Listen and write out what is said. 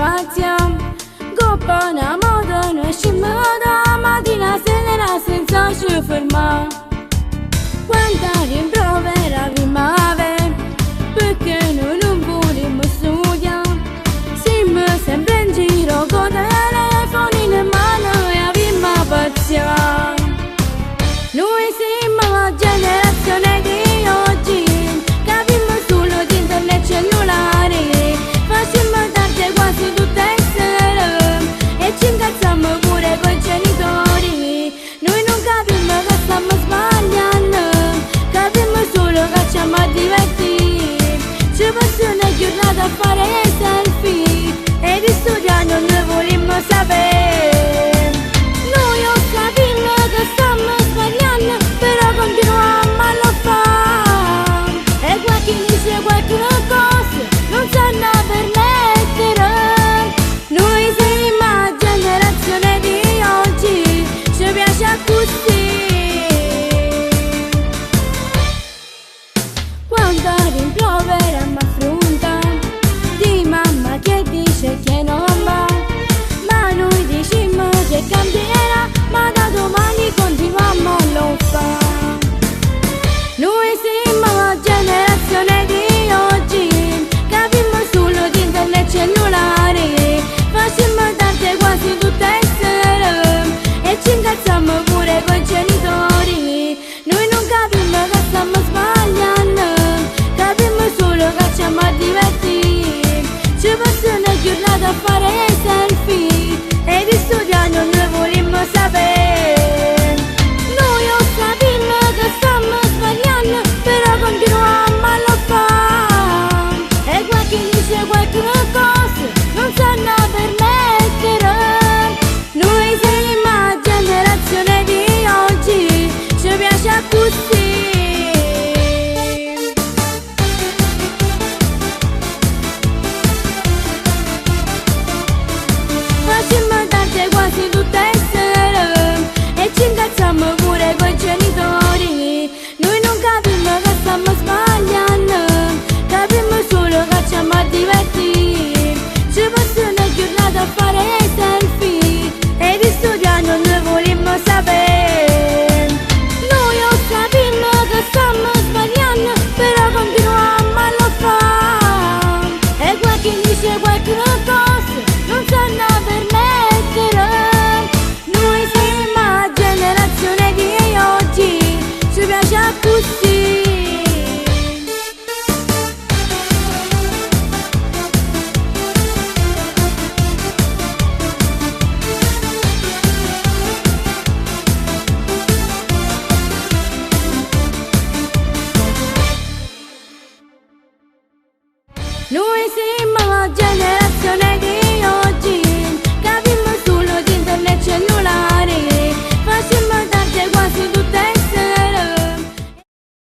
paziamo, coppa una moda, noi scimmo da mattina sera senza ci fermare. Quanta rimprovera vi mave, perché noi non vogliamo studiare. Siamo sempre in giro con telefoni in mano e abbiamo pazienza. Noi siamo la generazione di oggi, capiamo solo di internet cellulare. Facciamo tardi quasi tutte le sere e ci incazziamo pure coi genitori. Noi non capiamo che stiamo sbagliando, capiamo solo che ci a divertire. Ci passiamo una giornata a fare selfie e di studiare non ne vogliamo sapere. Noi ho capito che stiamo sbagliando, però continuiamo a lo fare. E qualche dice qualche cosa non sanno permettere. Noi siamo la generazione di oggi, ci piace così. Quando rimprovera mi affronta di mamma che dice che non va, ma noi diciamo che cambierà, ma da domani continuiamo a lo fare. Noi siamo la generazione di oggi, capiamo solo di internet cellulare. Facciamo tardi quasi tutte le sere e ci incazziamo pure coi genitori. Noi non capiamo che stiamo sbagliando, capiamo solo che ci a divertire. Ci passiamo una giornata a fare selfie e di studiare non ne vogliamo sapere. Noi ho capito che stiamo sbagliando, però continuiamo a lo fare. E qualche dice qualche cosa non sanno permettere. Noi siamo la generazione di oggi, ci piace così. Facciamo tardi quasi tutte le sere e ci incazziamo pure coi genitori. Noi non capiamo che stiamo sbagliando, capiamo solo che ci a divertire. Ci passiamo una giornata a fare selfie e di studiare non ne vogliamo sapere. Noi ho capito che stiamo sbagliando, però continuiamo a lo fare. E qualche dice qualche cosa non sanno permettere. Noi siamo la generazione di oggi, ci piace così.